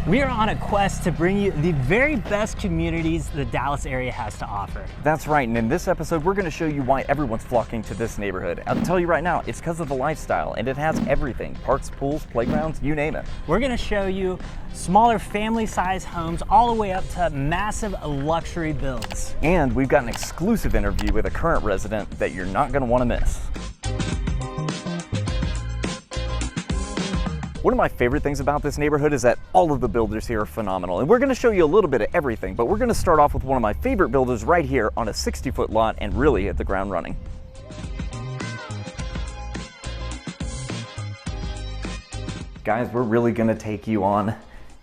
We are on a quest to bring you the very best communities the Dallas area has to offer. That's right, and in this episode, we're going to show you why everyone's flocking to this neighborhood. I'll tell you right now, it's because of the lifestyle, and it has everything. Parks, pools, playgrounds, you name it. We're going to show you smaller family-sized homes all the way up to massive luxury builds. And we've got an exclusive interview with a current resident that you're not going to want to miss. One of my favorite things about this neighborhood is that all of the builders here are phenomenal, and we're going to show you a little bit of everything, but we're going to start off with one of my favorite builders right here on a 60-foot lot and really hit the ground running. Guys, we're really going to take you on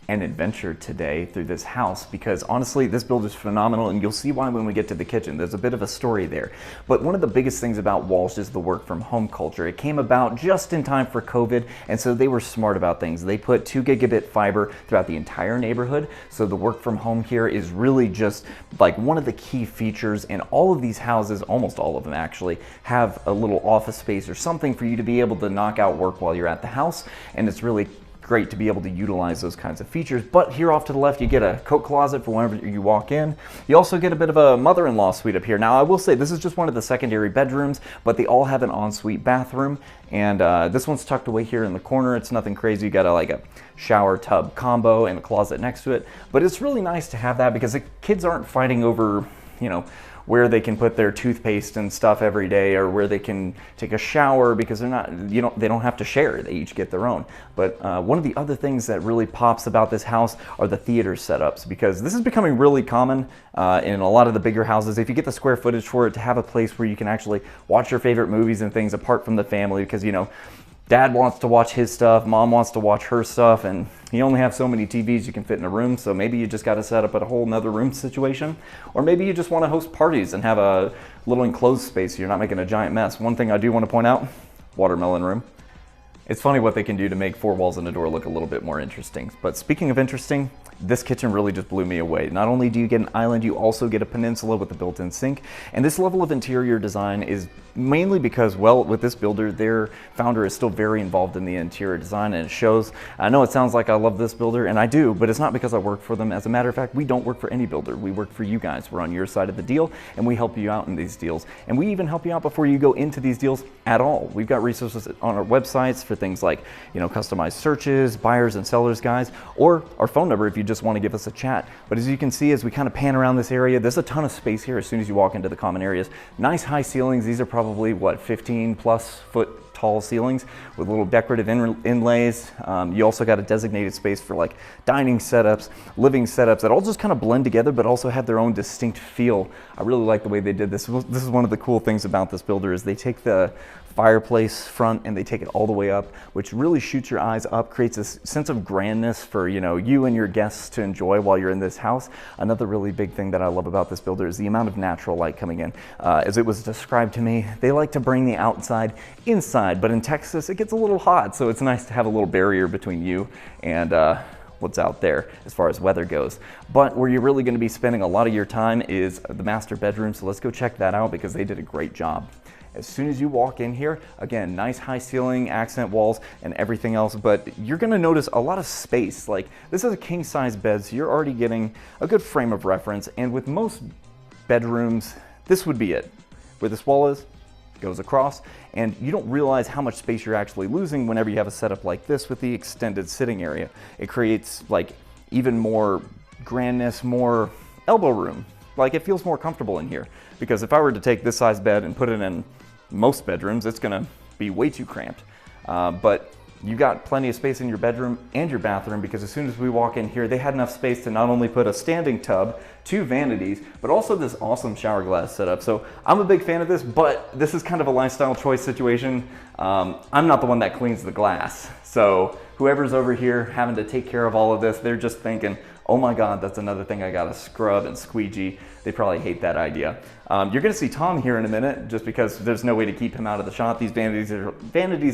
an adventure today through this house because honestly this builder's phenomenal, and you'll see why when we get to the kitchen. There's a bit of a story there, but one of the biggest things about Walsh is the work from home culture. It came about just in time for COVID, and so they were smart about things. They put 2 gigabit fiber throughout the entire neighborhood, so the work from home here is really just like one of the key features. And all of these houses, almost all of them actually, have a little office space or something for you to be able to knock out work while you're at the house, and it's really great to be able to utilize those kinds of features. But here off to the left, you get a coat closet for whenever you walk in. You also get a bit of a mother-in-law suite up here. Now, I will say this is just one of the secondary bedrooms, but they all have an ensuite bathroom. And this one's tucked away here in the corner. It's nothing crazy. You got like a shower tub combo and a closet next to it. But it's really nice to have that because the kids aren't fighting over, you know, where they can put their toothpaste and stuff every day, or where they can take a shower, because they're not, they don't have to share. They each get their own. But one of the other things that really pops about this house are the theater setups, because this is becoming really common in a lot of the bigger houses. If you get the square footage for it, to have a place where you can actually watch your favorite movies and things apart from the family, because Dad wants to watch his stuff, Mom wants to watch her stuff, and you only have so many TVs you can fit in a room, so maybe you just got to set up a whole nother room situation. Or maybe you just want to host parties and have a little enclosed space so you're not making a giant mess. One thing I do want to point out, watermelon room. It's funny what they can do to make 4 walls and a door look a little bit more interesting. But speaking of interesting, this kitchen really just blew me away. Not only do you get an island, you also get a peninsula with a built-in sink. And this level of interior design is mainly because, well, with this builder, their founder is still very involved in the interior design, and it shows. I know it sounds like I love this builder, and I do, but it's not because I work for them. As a matter of fact, we don't work for any builder. We work for you guys. We're on your side of the deal, and we help you out in these deals. And we even help you out before you go into these deals at all. We've got resources on our websites for things like, customized searches, buyers and sellers guides, or our phone number if you just want to give us a chat. But as you can see, as we kind of pan around this area, there's a ton of space here as soon as you walk into the common areas. Nice high ceilings. These are probably, 15+ foot tall ceilings with little decorative inlays. You also got a designated space for like dining setups, living setups that all just kind of blend together but also have their own distinct feel. I really like the way they did this. This is one of the cool things about this builder is they take the fireplace front and they take it all the way up, which really shoots your eyes up, creates a sense of grandness for you and your guests to enjoy while you're in this house. Another really big thing that I love about this builder is the amount of natural light coming in. As it was described to me, they like to bring the outside inside, but in Texas it gets a little hot, so it's nice to have a little barrier between you and what's out there as far as weather goes. But where you're really going to be spending a lot of your time is the master bedroom, so let's go check that out because they did a great job. As soon as you walk in here, again, nice high ceiling, accent walls, and everything else, but you're gonna notice a lot of space. Like, this is a king size bed, so you're already getting a good frame of reference, and with most bedrooms, this would be it. Where this wall is, goes across, and you don't realize how much space you're actually losing whenever you have a setup like this with the extended sitting area. It creates like even more grandness, more elbow room. Like, it feels more comfortable in here, because if I were to take this size bed and put it in most bedrooms, it's gonna be way too cramped. But you got plenty of space in your bedroom and your bathroom, because as soon as we walk in here, they had enough space to not only put a standing tub, 2 vanities, but also this awesome shower glass setup. So I'm a big fan of this, but this is kind of a lifestyle choice situation. I'm not the one that cleans the glass. So whoever's over here having to take care of all of this, they're just thinking, oh my God, that's another thing I gotta scrub and squeegee. They probably hate that idea. You're gonna see Tom here in a minute, just because there's no way to keep him out of the shot. These vanities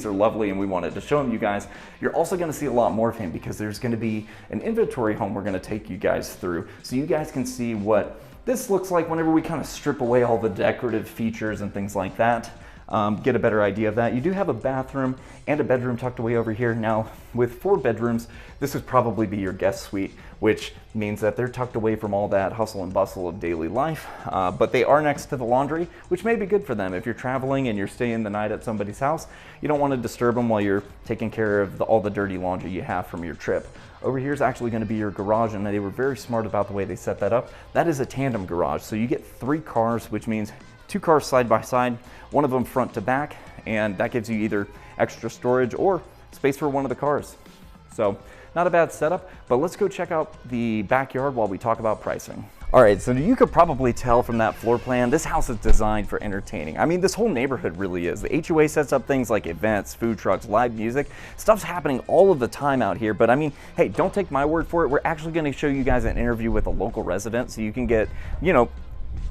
are lovely, and we wanted to show them you guys. You're also gonna see a lot more of him, because there's gonna be an inventory home we're gonna take you guys through, so you guys can see what this looks like whenever we kind of strip away all the decorative features and things like that. get a better idea of that. You do have a bathroom and a bedroom tucked away over here. Now, with 4 bedrooms, this would probably be your guest suite, which means that they're tucked away from all that hustle and bustle of daily life, but they are next to the laundry, which may be good for them. If you're traveling and you're staying the night at somebody's house, you don't want to disturb them while you're taking care of all the dirty laundry you have from your trip. Over here is actually going to be your garage, and they were very smart about the way they set that up. That is a tandem garage, so you get 3 cars, which means 2 cars side by side, one of them front to back, and that gives you either extra storage or space for one of the cars. So not a bad setup, but let's go check out the backyard while we talk about pricing. All right, so you could probably tell from that floor plan, this house is designed for entertaining. I mean, this whole neighborhood really is. The HOA sets up things like events, food trucks, live music. Stuff's happening all of the time out here, but I mean, hey, don't take my word for it. We're actually gonna show you guys an interview with a local resident so you can get, you know,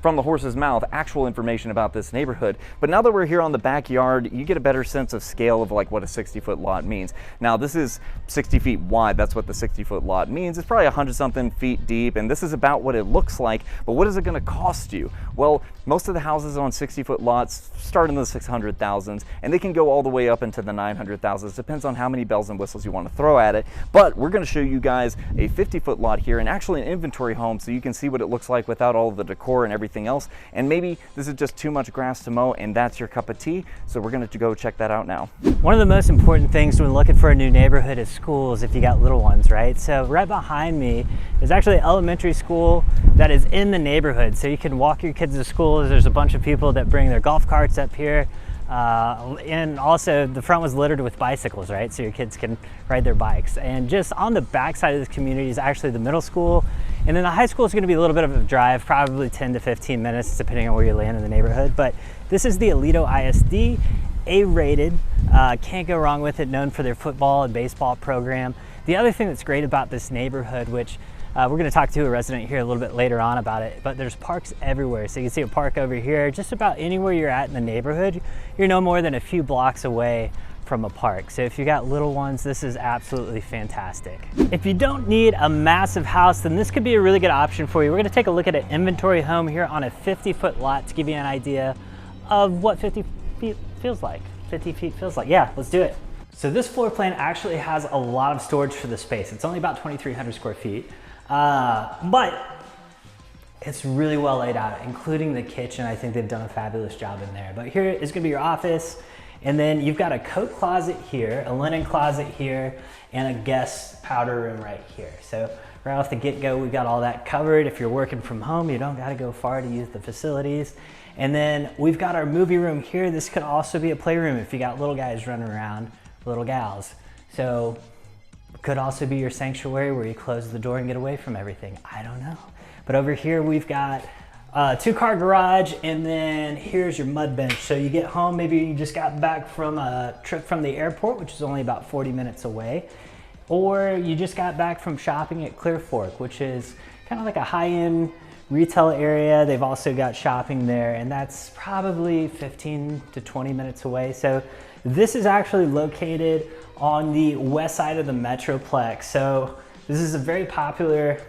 from the horse's mouth, actual information about this neighborhood. But now that we're here on the backyard, you get a better sense of scale of like what a 60-foot lot means. Now this is 60 feet wide. That's what the 60-foot lot means. It's probably 100-something feet deep, and this is about what it looks like. But what is it gonna cost you? Well, most of the houses on 60-foot lots start in the 600,000s, and they can go all the way up into the 900,000s. Depends on how many bells and whistles you want to throw at it. But we're gonna show you guys a 50-foot lot here, and actually an inventory home, so you can see what it looks like without all of the decor and everything else. And maybe this is just too much grass to mow and that's your cup of tea, so we're gonna go check that out now. One of the most important things when looking for a new neighborhood is schools if you got little ones, right? So right behind me is actually an elementary school that is in the neighborhood, so you can walk your kids to school. There's a bunch of people that bring their golf carts up here. And also the front was littered with bicycles, right? So your kids can ride their bikes. And just on the back side of this community is actually the middle school. And then the high school is going to be a little bit of a drive, probably 10 to 15 minutes, depending on where you land in the neighborhood. But this is the Aledo ISD, A-rated, can't go wrong with it, known for their football and baseball program. The other thing that's great about this neighborhood, which we're going to talk to a resident here a little bit later on about it, but there's parks everywhere. So you can see a park over here. Just about anywhere you're at in the neighborhood, you're no more than a few blocks away from a park. So if you got little ones, this is absolutely fantastic. If you don't need a massive house, then this could be a really good option for you. We're going to take a look at an inventory home here on a 50-foot lot to give you an idea of what 50 feet feels like. 50 feet feels like. Yeah, let's do it. So this floor plan actually has a lot of storage for the space. It's only about 2,300 square feet. But it's really well laid out, including the kitchen. I think they've done a fabulous job in there. But here is going to be your office, and then you've got a coat closet here, a linen closet here, and a guest powder room right here. So right off the get-go, we've got all that covered. If you're working from home, you don't got to go far to use the facilities. And then we've got our movie room here. This could also be a playroom if you got little guys running around, little gals. So could also be your sanctuary where you close the door and get away from everything. I don't know. But over here we've got a 2-car garage, and then here's your mud bench. So you get home, maybe you just got back from a trip from the airport, which is only about 40 minutes away, or you just got back from shopping at Clear Fork, which is kind of like a high-end retail area. They've also got shopping there, and that's probably 15 to 20 minutes away. So this is actually located on the west side of the Metroplex. So this is a very popular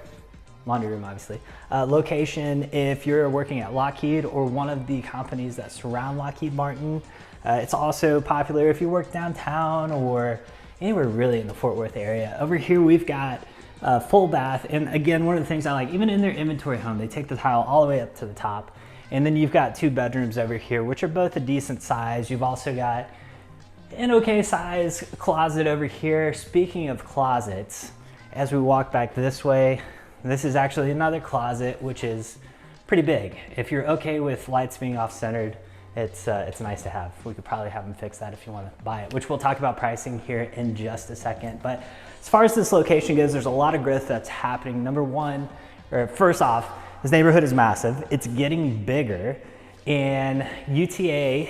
laundry room, obviously, location if you're working at Lockheed or one of the companies that surround Lockheed Martin. It's also popular if you work downtown or anywhere really in the Fort Worth area. Over here we've got a full bath, and again, one of the things I like, even in their inventory home, they take the tile all the way up to the top. And then you've got 2 bedrooms over here, which are both a decent size. You've also got an okay size closet over here. Speaking of closets, as we walk back this way, this is actually another closet, which is pretty big. If you're okay with lights being off-centered, it's nice to have. We could probably have them fix that if you want to buy it, which we'll talk about pricing here in just a second. But as far as this location goes, there's a lot of growth that's happening. Number one, or first off, this neighborhood is massive. It's getting bigger, and UTA,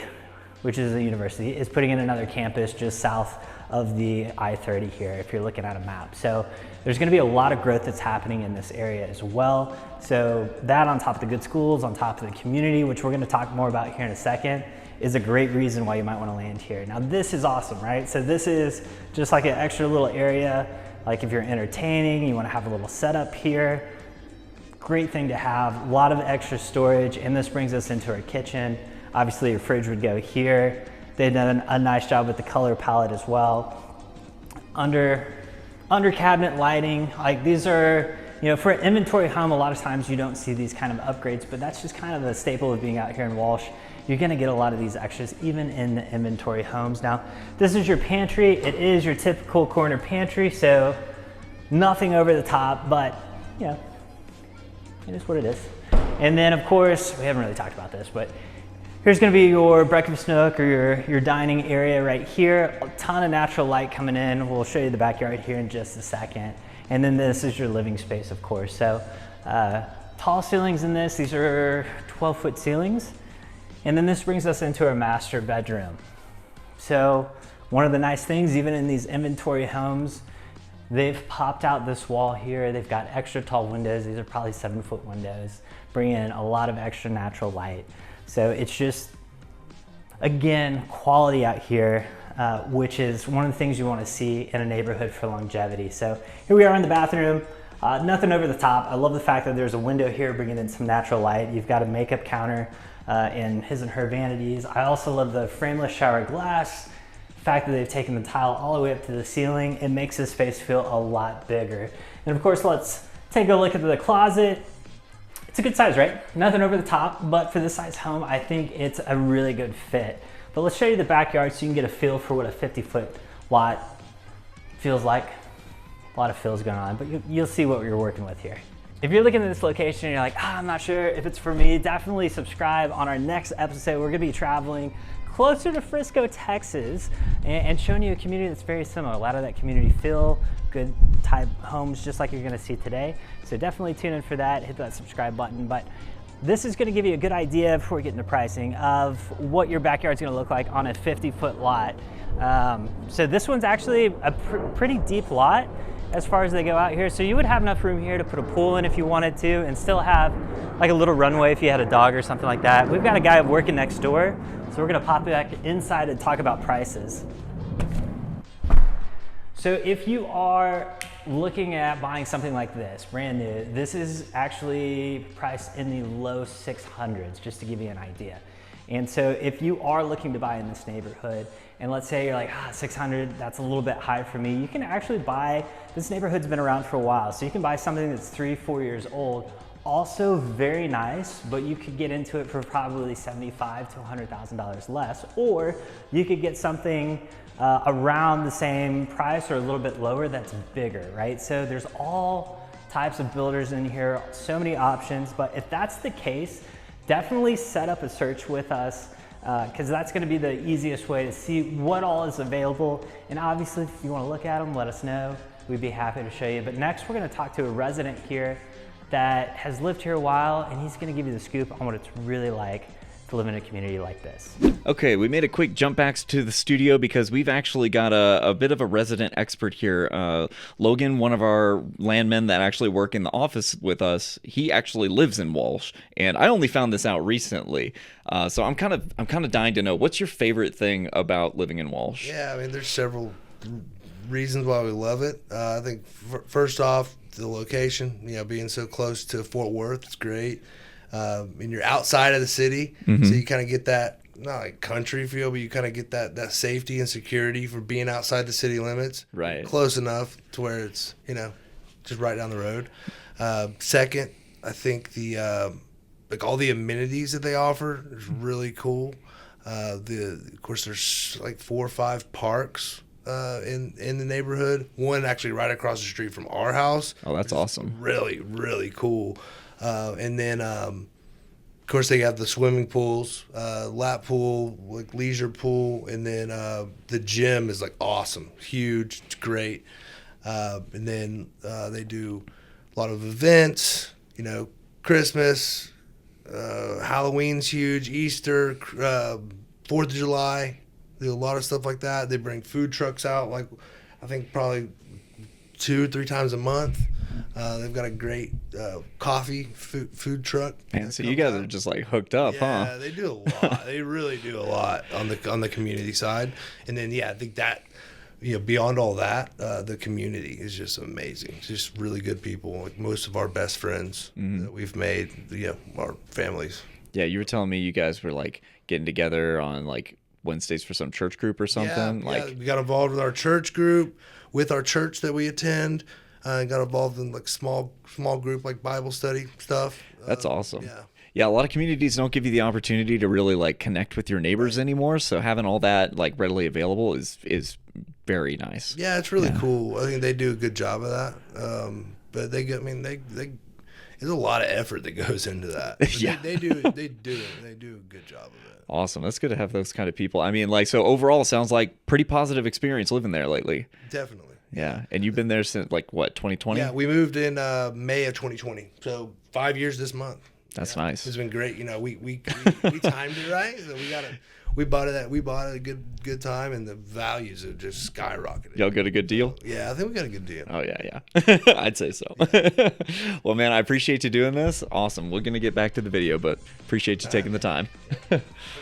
which is a university, is putting in another campus just south of the I-30 here, if you're looking at a map. So there's gonna be a lot of growth that's happening in this area as well. So that, on top of the good schools, on top of the community, which we're gonna talk more about here in a second, is a great reason why you might wanna land here. Now this is awesome, right? So this is just like an extra little area, like if you're entertaining, you wanna have a little setup here. Great thing to have, a lot of extra storage, and this brings us into our kitchen. Obviously your fridge would go here. They've done a nice job with the color palette as well. Under cabinet lighting, like these are, for an inventory home, a lot of times you don't see these kind of upgrades, but that's just kind of a staple of being out here in Walsh. You're gonna get a lot of these extras even in the inventory homes. Now, this is your pantry. It is your typical corner pantry, so nothing over the top, but it is what it is. And then of course, we haven't really talked about this, but here's gonna be your breakfast nook or your dining area right here. A ton of natural light coming in. We'll show you the backyard here in just a second. And then this is your living space, of course. So tall ceilings in this. These are 12-foot ceilings. And then this brings us into our master bedroom. So one of the nice things, even in these inventory homes, they've popped out this wall here. They've got extra tall windows. These are probably 7-foot windows, bringing in a lot of extra natural light. So it's just, again, quality out here, which is one of the things you want to see in a neighborhood for longevity. So here we are in the bathroom, nothing over the top. I love the fact that there's a window here bringing in some natural light. You've got a makeup counter in his and her vanities. I also love the frameless shower glass. The fact that they've taken the tile all the way up to the ceiling, it makes this space feel a lot bigger. And of course, let's take a look at the closet. It's a good size, right? Nothing over the top, but for this size home, I think it's a really good fit. But let's show you the backyard so you can get a feel for what a 50-foot lot feels like. A lot of feels going on, but you'll see what you're working with here. If you're looking at this location and you're like, I'm not sure if it's for me, definitely subscribe. On our next episode, we're gonna be traveling closer to Frisco, Texas, and showing you a community that's very similar. A lot of that community feel, good type homes, just like you're gonna see today. So definitely tune in for that, hit that subscribe button. But this is gonna give you a good idea before we get into pricing of what your backyard's gonna look like on a 50-foot lot. So this one's actually a pretty deep lot as far as they go out here. So you would have enough room here to put a pool in if you wanted to and still have like a little runway if you had a dog or something like that. We've got a guy working next door, so we're gonna pop back inside and talk about prices. So if you are looking at buying something like this, brand new, this is actually priced in the low 600s, just to give you an idea. And so if you are looking to buy in this neighborhood, and let's say you're like, 600, that's a little bit high for me, you can actually buy, this neighborhood's been around for a while, so you can buy something that's 3-4 years old, also very nice, but you could get into it for probably $75,000 to $100,000 less, or you could get something around the same price or a little bit lower that's bigger, right? So there's all types of builders in here, so many options, but if that's the case, definitely set up a search with us, because that's going to be the easiest way to see what all is available. And obviously, if you want to look at them, let us know. We'd be happy to show you. But next, we're going to talk to a resident here that has lived here a while, and he's going to give you the scoop on what it's really like to live in a community like this. Okay, we made a quick jump back to the studio because we've actually got a bit of a resident expert here. Logan, one of our landmen that actually work in the office with us, he actually lives in Walsh, and I only found this out recently. So I'm kind of dying to know, what's your favorite thing about living in Walsh? Yeah, I mean, there's several reasons why we love it. I think first off, the location, being so close to Fort Worth, it's great. And you're outside of the city, so you kind of get that, not like country feel, but you kind of get that safety and security for being outside the city limits. Right. Close enough to where it's, just right down the road. Second, I think the like all the amenities that they offer is really cool. Of course, there's like 4 or 5 parks in the neighborhood. One actually right across the street from our house. Oh, that's awesome. Really, really cool. And then, of course, they have the swimming pools, lap pool, like leisure pool, and then the gym is like awesome, huge, it's great. And then they do a lot of events, Christmas, Halloween's huge, Easter, 4th of July, they do a lot of stuff like that. They bring food trucks out, like I think probably 2 or 3 times a month. They've got a great coffee food truck. Man, so you guys are just like hooked up, huh? Yeah, they do a lot. They really do a lot on the community side. And then I think that beyond all that, the community is just amazing. It's just really good people. Like most of our best friends that we've made, our families. Yeah, you were telling me you guys were like getting together on like Wednesdays for some church group or something. Yeah, we got involved with our church group, with our church that we attend. Got involved in like small group like Bible study stuff. That's awesome. Yeah. Yeah, a lot of communities don't give you the opportunity to really like connect with your neighbors anymore. So having all that like readily available is very nice. Yeah, it's really cool. I think they do a good job of that. But they there's a lot of effort that goes into that. But Yeah. they do it. They do a good job of it. Awesome. That's good to have those kind of people. I mean, like, so overall, it sounds like pretty positive experience living there lately. Definitely. Yeah. And you've been there since like what, 2020? Yeah, we moved in May of 2020. So 5 years this month. That's nice. It's been great. You know, we timed it right. So we bought it at a good time, and the values have just skyrocketed. Y'all got a good deal? Yeah, I think we got a good deal. Oh, yeah. I'd say so. Well, man, I appreciate you doing this. Awesome. We're going to get back to the video, but appreciate you taking the time.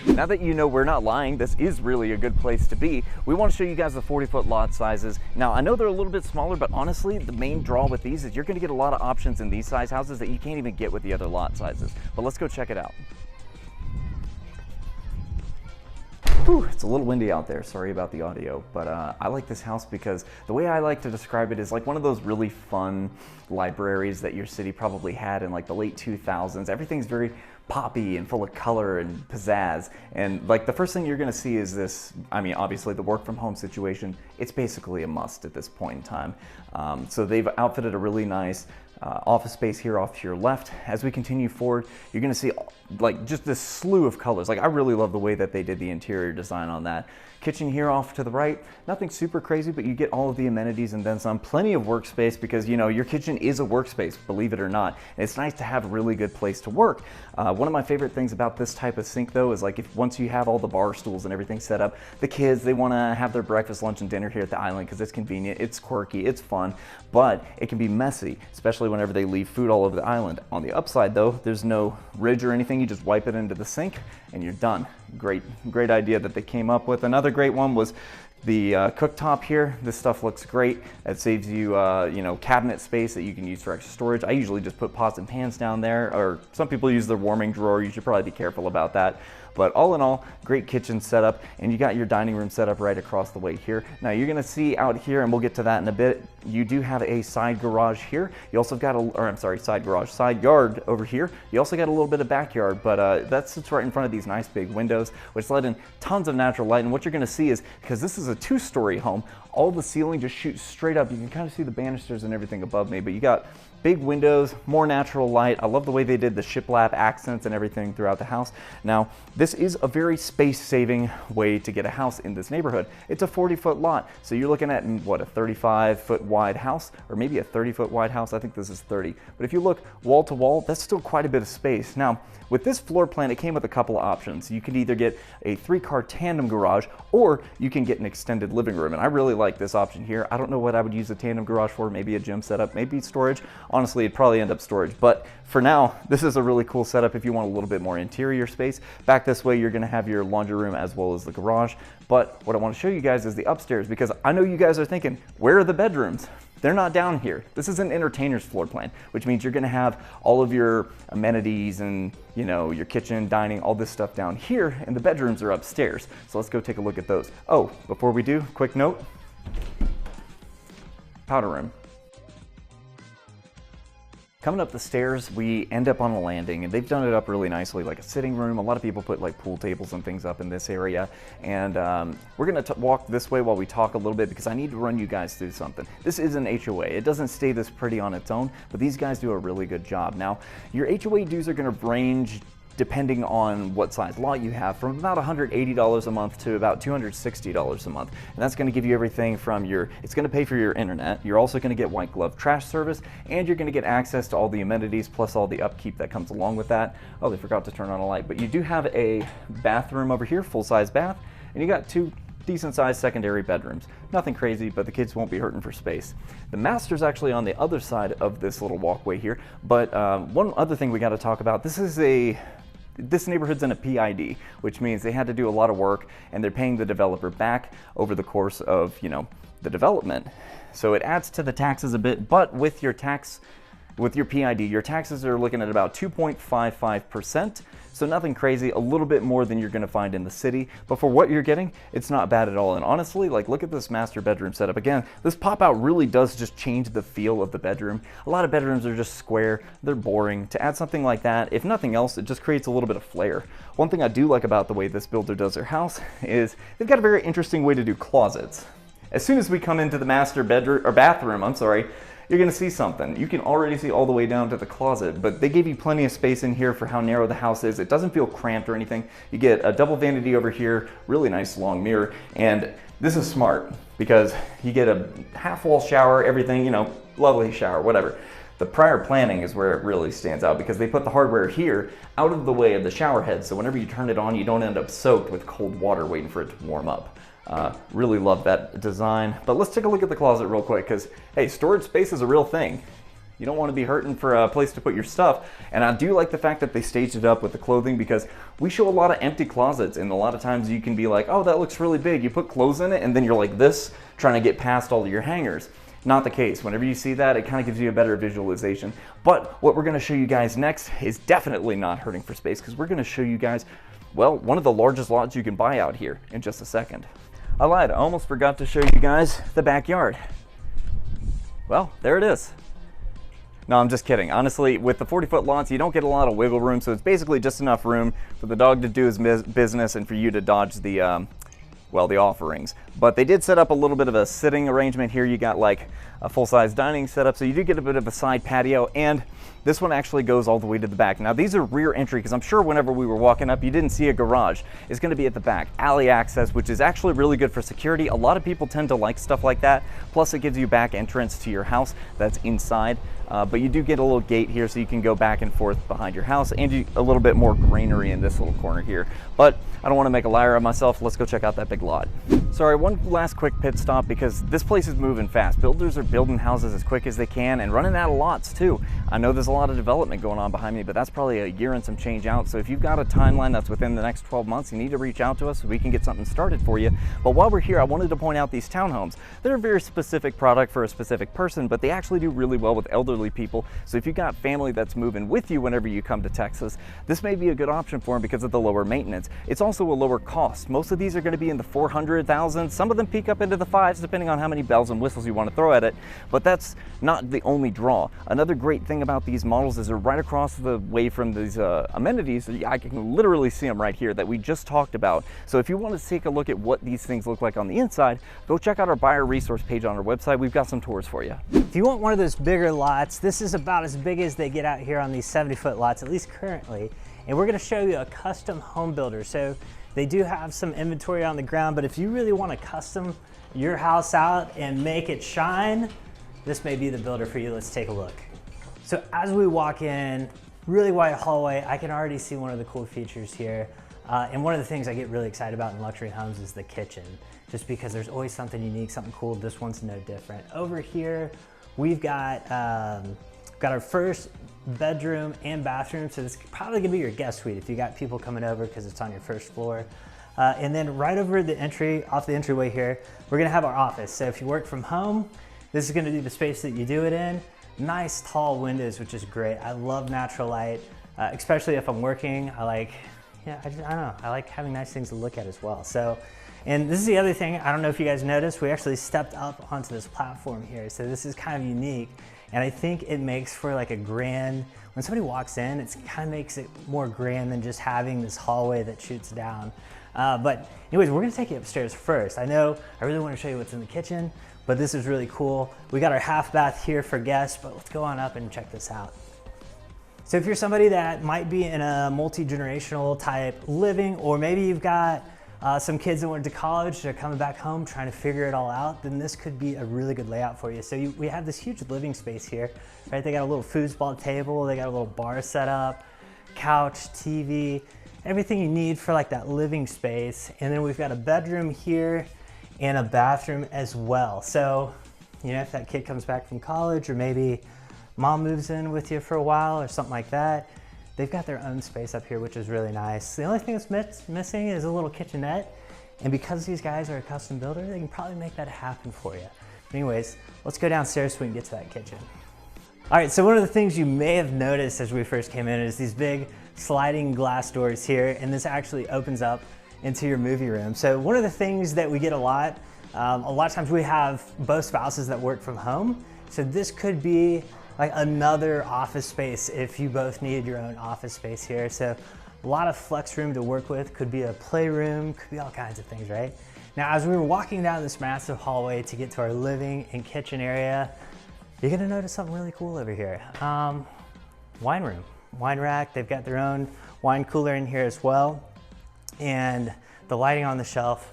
Now that you know we're not lying, this is really a good place to be. We want to show you guys the 40-foot lot sizes. Now, I know they're a little bit smaller, but honestly, the main draw with these is you're going to get a lot of options in these size houses that you can't even get with the other lot sizes. But let's go check it out. Whew, it's a little windy out there, sorry about the audio, but I like this house because the way I like to describe it is like one of those really fun libraries that your city probably had in like the late 2000s. Everything's very poppy and full of color and pizzazz, and like the first thing you're going to see is this, I mean, obviously the work from home situation, it's basically a must at this point in time. So they've outfitted a really nice office space here off to your left. As we continue forward, you're going to see like just this slew of colors. Like I really love the way that they did the interior design on that. Kitchen here off to the right, nothing super crazy, but you get all of the amenities and then some. Plenty of workspace because, you know, your kitchen is a workspace, believe it or not. And it's nice to have a really good place to work. One of my favorite things about this type of sink though is like if once you have all the bar stools and everything set up, the kids, they want to have their breakfast, lunch, and dinner here at the island because it's convenient, it's quirky, it's fun, but it can be messy, especially whenever they leave food all over the island. On the upside though, there's no ridge or anything. You just wipe it into the sink and you're done. Great idea that they came up with. Another great one was the cooktop here. This stuff looks great. It saves you, you know, cabinet space that you can use for extra storage. I usually just put pots and pans down there, or some people use their warming drawer. You should probably be careful about that. But all in all, great kitchen setup, and you got your dining room set up right across the way here. Now you're gonna see out here, and we'll get to that in a bit, you do have a side garage here. You also got side yard over here. You also got a little bit of backyard, but that sits right in front of these nice big windows, which let in tons of natural light. And what you're gonna see is, because this is a 2-story home, all the ceiling just shoots straight up. You can kind of see the banisters and everything above me, but you got big windows, more natural light. I love the way they did the shiplap accents and everything throughout the house. Now, this is a very space-saving way to get a house in this neighborhood. It's a 40-foot lot, so you're looking at, what, a 35-foot wide house, or maybe a 30-foot wide house. I think this is 30. But if you look wall to wall, that's still quite a bit of space. Now, with this floor plan, it came with a couple of options. You could either get a 3-car tandem garage, or you can get an extended living room. And I really like this option here. I don't know what I would use a tandem garage for, maybe a gym setup, maybe storage. Honestly, it'd probably end up storage. But for now, this is a really cool setup if you want a little bit more interior space. Back this way, you're gonna have your laundry room as well as the garage. But what I wanna show you guys is the upstairs, because I know you guys are thinking, where are the bedrooms? They're not down here. This is an entertainer's floor plan, which means you're gonna have all of your amenities and, you know, your kitchen, dining, all this stuff down here, and the bedrooms are upstairs. So let's go take a look at those. Oh, before we do, quick note, powder room. Coming up the stairs, we end up on a landing, and they've done it up really nicely, like a sitting room. A lot of people put like pool tables and things up in this area. And we're gonna walk this way while we talk a little bit, because I need to run you guys through something. This is an HOA. It doesn't stay this pretty on its own, but these guys do a really good job. Now, your HOA dues are gonna range depending on what size lot you have, from about $180 a month to about $260 a month. And that's gonna give you everything from it's gonna pay for your internet, you're also gonna get white glove trash service, and you're gonna get access to all the amenities, plus all the upkeep that comes along with that. Oh, they forgot to turn on a light, but you do have a bathroom over here, full-size bath, and you got 2 decent-sized secondary bedrooms. Nothing crazy, but the kids won't be hurting for space. The master's actually on the other side of this little walkway here, but one other thing we gotta talk about, this neighborhood's in a PID, which means they had to do a lot of work, and they're paying the developer back over the course of, you know, the development. So it adds to the taxes a bit, but with your tax With your PID, your taxes are looking at about 2.55%. So nothing crazy, a little bit more than you're gonna find in the city, but for what you're getting, it's not bad at all. And honestly, like, look at this master bedroom setup. Again, this pop out really does just change the feel of the bedroom. A lot of bedrooms are just square, they're boring. To add something like that, if nothing else, it just creates a little bit of flair. One thing I do like about the way this builder does their house is they've got a very interesting way to do closets. As soon as we come into the master bedroom, or bathroom, I'm sorry, you're gonna see something. You can already see all the way down to the closet, but they gave you plenty of space in here for how narrow the house is. It doesn't feel cramped or anything. You get a double vanity over here, really nice long mirror, and this is smart because you get a half wall shower, everything, you know, lovely shower, whatever. The prior planning is where it really stands out because they put the hardware here out of the way of the shower head, so whenever you turn it on, you don't end up soaked with cold water waiting for it to warm up. Really love that design. But let's take a look at the closet real quick because, hey, storage space is a real thing. You don't want to be hurting for a place to put your stuff. And I do like the fact that they staged it up with the clothing because we show a lot of empty closets, and a lot of times you can be like, oh, that looks really big. You put clothes in it and then you're like this, trying to get past all of your hangers. Not the case. Whenever you see that, it kind of gives you a better visualization. But what we're going to show you guys next is definitely not hurting for space because we're going to show you guys, well, one of the largest lots you can buy out here in just a second. I lied, I almost forgot to show you guys the backyard. Well, there it is. No, I'm just kidding. Honestly, with the 40-foot lots, you don't get a lot of wiggle room, so it's basically just enough room for the dog to do his business and for you to dodge the, well, the offerings. But they did set up a little bit of a sitting arrangement here. You got like a full-size dining setup, so you do get a bit of a side patio, and this one actually goes all the way to the back. Now these are rear entry because I'm sure whenever we were walking up you didn't see a garage. It's going to be at the back. Alley access, which is actually really good for security. A lot of people tend to like stuff like that. Plus it gives you back entrance to your house that's inside. But you do get a little gate here so you can go back and forth behind your house, and a little bit more greenery in this little corner here. But I don't want to make a liar of myself. Let's go check out that big lot. Sorry, one last quick pit stop because this place is moving fast. Builders are building houses as quick as they can and running out of lots too. I know there's a lot of development going on behind me, but that's probably a year and some change out. So if you've got a timeline that's within the next 12 months, you need to reach out to us so we can get something started for you. But while we're here, I wanted to point out these townhomes. They're a very specific product for a specific person, but they actually do really well with elderly people. So if you've got family that's moving with you whenever you come to Texas, this may be a good option for them because of the lower maintenance. It's also a lower cost. Most of these are going to be in the 400,000. Some of them peak up into the fives depending on how many bells and whistles you want to throw at it, but that's not the only draw. Another great thing about these models is they're right across the way from these amenities. I can literally see them right here that we just talked about. So if you want to take a look at what these things look like on the inside, go check out our buyer resource page on our website. We've got some tours for you. If you want one of those bigger lots, this is about as big as they get out here on these 70-foot lots, at least currently. And we're going to show you a custom home builder. So they do have some inventory on the ground, but if you really want to custom your house out and make it shine, this may be the builder for you. Let's take a look. So as we walk in, really wide hallway, I can already see one of the cool features here. And one of the things I get really excited about in luxury homes is the kitchen, just because there's always something unique, something cool. This one's no different. Over here, we've got our first bedroom and bathroom. So this is probably gonna be your guest suite if you got people coming over because it's on your first floor. And then right over the entry, off the entryway here, we're gonna have our office. So if you work from home, this is gonna be the space that you do it in. Nice tall windows, which is great. I love natural light, especially if I'm working. I don't know, I like having nice things to look at as well. So, and this is the other thing, I don't know if you guys noticed, we actually stepped up onto this platform here. So this is kind of unique. And I think it makes for like a grand, when somebody walks in, it kind of makes it more grand than just having this hallway that shoots down. But anyways, we're gonna take you upstairs first. I know I really wanna show you what's in the kitchen, but this is really cool. We got our half bath here for guests, but let's go on up and check this out. So if you're somebody that might be in a multi-generational type living, or maybe you've got some kids that went to college, they're coming back home trying to figure it all out, then this could be a really good layout for you. So we have this huge living space here, right? They got a little foosball table, they got a little bar set up, couch, TV, everything you need for like that living space. And then we've got a bedroom here and a bathroom as well. So, you know, if that kid comes back from college, or maybe mom moves in with you for a while or something like that, they've got their own space up here, which is really nice. The only thing that's missing is a little kitchenette. And because these guys are a custom builder, they can probably make that happen for you. But anyways, let's go downstairs so we can get to that kitchen. All right, so one of the things you may have noticed as we first came in is these big sliding glass doors here, and this actually opens up into your movie room. So one of the things that we get a lot of times we have both spouses that work from home. So this could be like another office space if you both need your own office space here. So a lot of flex room to work with, could be a playroom, could be all kinds of things, right? Now, as we were walking down this massive hallway to get to our living and kitchen area, you're gonna notice something really cool over here. Wine room, wine rack. They've got their own wine cooler in here as well. And the lighting on the shelf,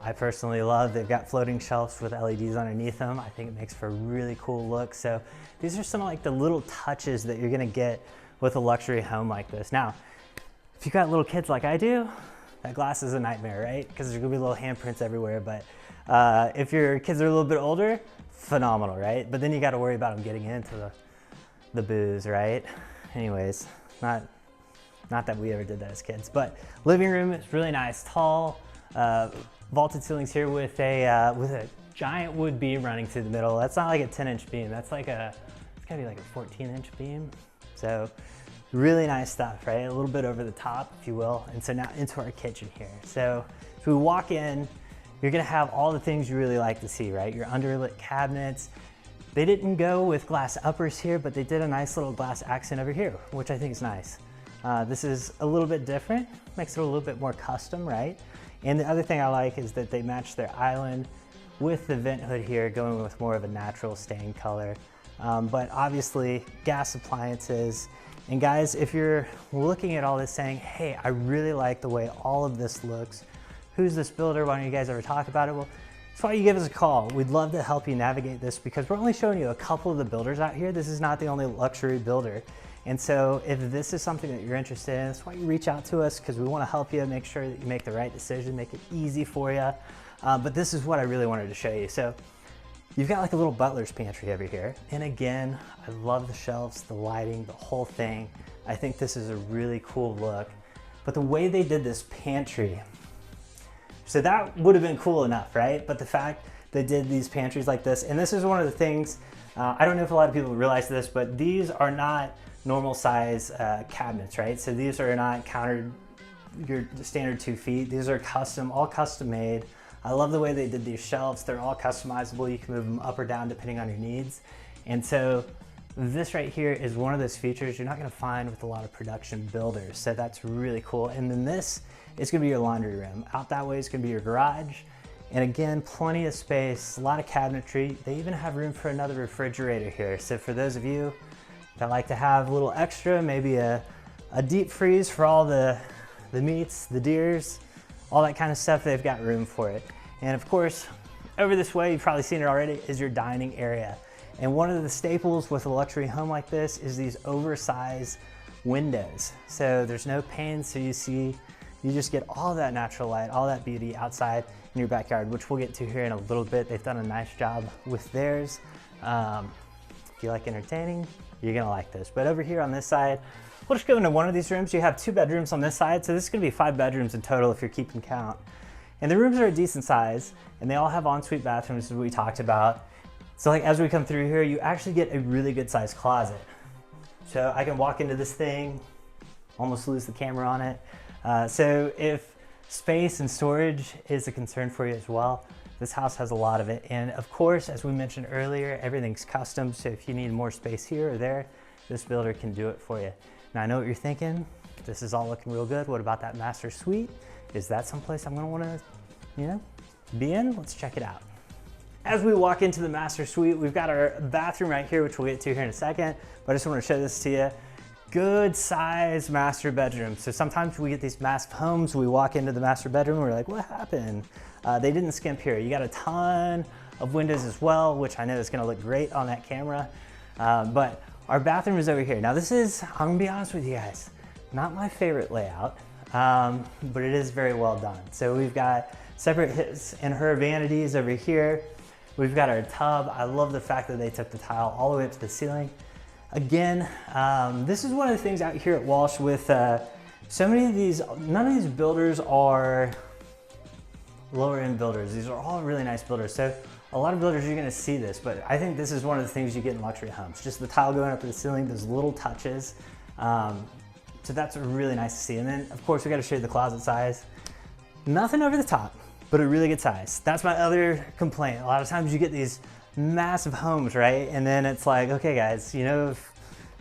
I personally love. They've got floating shelves with LEDs underneath them. I think it makes for a really cool look. So these are some of like the little touches that you're gonna get with a luxury home like this. Now, if you've got little kids like I do, that glass is a nightmare, right? Because there's gonna be little handprints everywhere. But if your kids are a little bit older, phenomenal, right? But then you got to worry about them getting into the booze, right? Anyways, not that we ever did that as kids. But living room is really nice, tall, vaulted ceilings here with a giant wood beam running through the middle. That's not like a 10-inch beam. That's like it's gotta be like a 14-inch beam. So really nice stuff, right? A little bit over the top, if you will. And so now into our kitchen here. So if we walk in, you're gonna have all the things you really like to see, right? Your underlit cabinets. They didn't go with glass uppers here, but they did a nice little glass accent over here, which I think is nice. This is a little bit different, makes it a little bit more custom, right? And the other thing I like is that they match their island with the vent hood here, going with more of a natural stain color. But obviously gas appliances. And guys, if you're looking at all this saying, hey, I really like the way all of this looks, who's this builder? Why don't you guys ever talk about it? Well, that's why you give us a call. We'd love to help you navigate this because we're only showing you a couple of the builders out here. This is not the only luxury builder. And so if this is something that you're interested in, that's why you reach out to us, because we want to help you make sure that you make the right decision, make it easy for you. But this is what I really wanted to show you. So you've got like a little butler's pantry over here. And again, I love the shelves, the lighting, the whole thing. I think this is a really cool look. But the way they did this pantry, so that would have been cool enough, right? But the fact they did these pantries like this, and this is one of the things, I don't know if a lot of people realize this, but these are not normal size cabinets, right? So these are not countered, your standard 2 feet. These are custom, all custom made. I love the way they did these shelves. They're all customizable. You can move them up or down depending on your needs. And so this right here is one of those features you're not gonna find with a lot of production builders. So that's really cool. And then this is gonna be your laundry room. Out that way is gonna be your garage. And again, plenty of space, a lot of cabinetry. They even have room for another refrigerator here. So for those of you that like to have a little extra, maybe a deep freeze for all the meats, the deers, all that kind of stuff, they've got room for it. And of course, over this way, you've probably seen it already, is your dining area. And one of the staples with a luxury home like this is these oversized windows. So there's no panes, so you just get all that natural light, all that beauty outside in your backyard, which we'll get to here in a little bit. They've done a nice job with theirs. If you like entertaining, you're gonna like this. But over here on this side, we'll just go into one of these rooms. You have 2 bedrooms on this side, so this is gonna be 5 bedrooms in total if you're keeping count. And the rooms are a decent size, and they all have ensuite bathrooms, as we talked about. So like as we come through here, you actually get a really good sized closet. So I can walk into this thing, almost lose the camera on it. So if space and storage is a concern for you as well, this house has a lot of it. And of course, as we mentioned earlier, everything's custom. So if you need more space here or there, this builder can do it for you. Now I know what you're thinking. This is all looking real good. What about that master suite? Is that someplace I'm gonna wanna, be in? Let's check it out. As we walk into the master suite, we've got our bathroom right here, which we'll get to here in a second, but I just wanna show this to you. Good size master bedroom. So sometimes we get these massive homes, we walk into the master bedroom, we're like, what happened? They didn't skimp here. You got a ton of windows as well, which I know is gonna look great on that camera. But our bathroom is over here. Now this is, I'm gonna be honest with you guys, not my favorite layout, but it is very well done. So we've got separate his and her vanities over here. We've got our tub. I love the fact that they took the tile all the way up to the ceiling. Again, this is one of the things out here at Walsh with so many of these, none of these builders are lower end builders. These are all really nice builders. So a lot of builders, you're gonna see this, but I think this is one of the things you get in luxury homes. Just the tile going up to the ceiling, those little touches. So that's really nice to see. And then of course we gotta show you the closet size. Nothing over the top, but a really good size. That's my other complaint. A lot of times you get these massive homes, right? And then it's like, okay guys, you know, if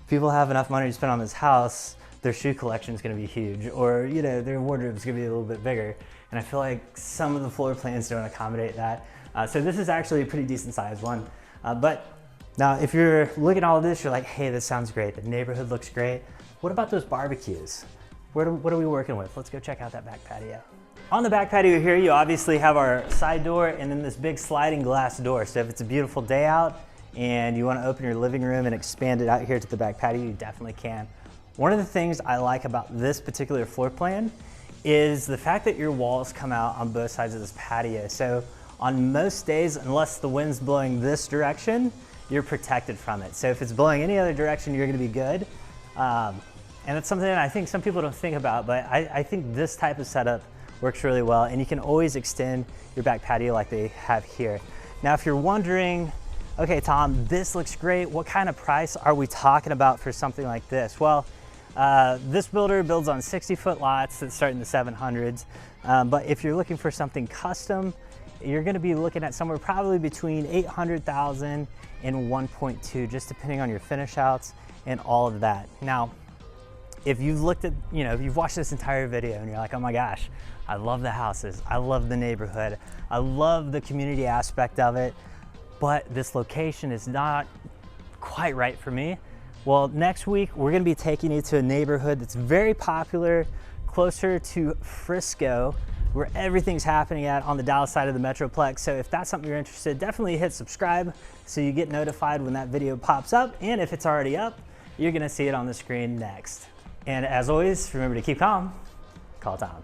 people have enough money to spend on this house, their shoe collection is gonna be huge, or you know, their wardrobe is gonna be a little bit bigger. And I feel like some of the floor plans don't accommodate that. So this is actually a pretty decent sized one. But now if you're looking at all of this, you're like, hey, this sounds great. The neighborhood looks great. What about those barbecues? What are we working with? Let's go check out that back patio. On the back patio here, you obviously have our side door and then this big sliding glass door. So if it's a beautiful day out and you want to open your living room and expand it out here to the back patio, you definitely can. One of the things I like about this particular floor plan is the fact that your walls come out on both sides of this patio. So on most days, unless the wind's blowing this direction, you're protected from it. So if it's blowing any other direction, you're gonna be good. And it's something that I think some people don't think about, but I think this type of setup works really well, and you can always extend your back patio like they have here. Now, if you're wondering, okay, Tom, this looks great. What kind of price are we talking about for something like this? Well, this builder builds on 60-foot lots that start in the 700s. But if you're looking for something custom, you're gonna be looking at somewhere probably between 800,000 and 1.2, just depending on your finish outs and all of that. Now, if you've looked at, you know, if you've watched this entire video and you're like, oh my gosh, I love the houses, I love the neighborhood, I love the community aspect of it, but this location is not quite right for me. Well, next week, we're gonna be taking you to a neighborhood that's very popular, closer to Frisco, where everything's happening at on the Dallas side of the Metroplex. So if that's something you're interested in, definitely hit subscribe so you get notified when that video pops up. And if it's already up, you're gonna see it on the screen next. And as always, remember to keep calm, call Tom.